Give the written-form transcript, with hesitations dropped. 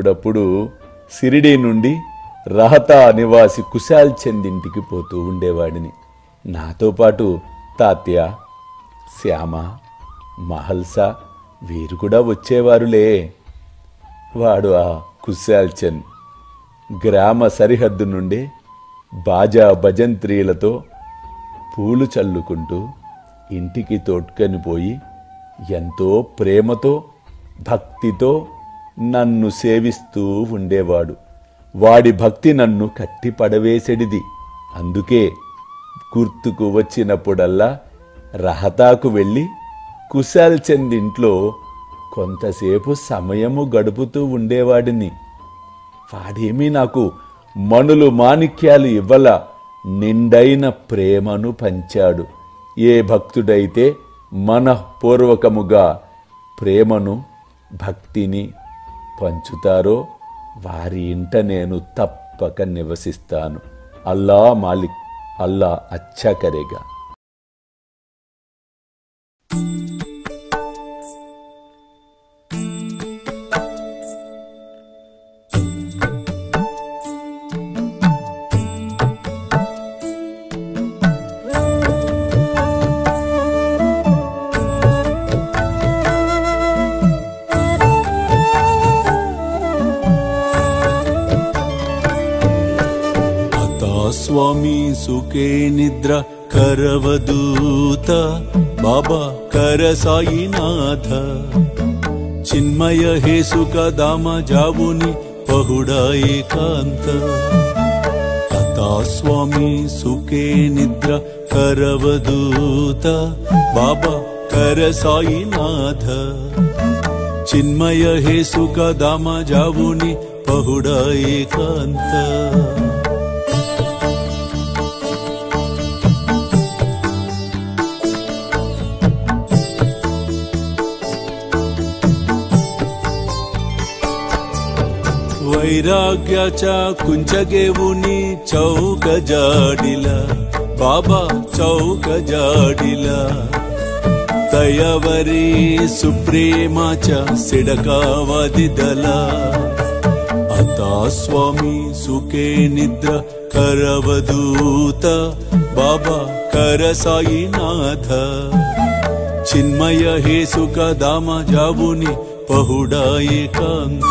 అప్పుడప్పుడు సిరిడి నుండి రహతా నివాసి కుశాల్ చంద్ ఇంటికి పోతూ ఉండేవాడిని. నాతో పాటు తాత్య, శ్యామ, మహల్సా వీరు కూడా వచ్చేవారులే. వాడు ఆ కుశాల్ చంద్ గ్రామ సరిహద్దు నుండి బాజా భజంత్రీలతో పూలు చల్లుకుంటూ ఇంటికి తోడ్కొని పోయి ఎంతో ప్రేమతో భక్తితో నన్ను సేవిస్తూ ఉండేవాడు. వాడి భక్తి నన్ను కట్టిపడవేసెడిది. అందుకే గుర్తుకు వచ్చినప్పుడల్లా రహతాకు వెళ్ళి కుశాల్ చంద్ ఇంట్లో కొంతసేపు సమయము గడుపుతూ ఉండేవాడిని. వాడేమీ నాకు మణులు మాణిక్యాలు ఇవ్వల, నిండైన ప్రేమను పంచాడు. ఏ భక్తుడైతే మనఃపూర్వకముగా ప్రేమను భక్తిని పంచుతారో వారి ఇంట నేను తప్పక నివసిస్తాను. అల్లా మాలిక్, అల్లా అచ్చా కరేగా. स्वामी सुखे निद्रा करवदूत बाबा कर साईनाथ चिन्मय हे सुख दाम जावुनी पहुडा एकांत आता स्वामी सुखे निद्रा करवदूत बाबा कर साईनाथ चिन्मय हे सुख दाम जावुनी पहुडा एकांत वैराग्याच्या कुंचगेवुनी चौक जाडिला बाबा चौक जाडिला तयावरी सुप्रेमाच्या सिडकावा दिदला आता स्वामी सुखे निद्रा करवदूत बाबा कर साईनाथ चिन्मय हे सुख दाम जावुनी पहुडा एकांत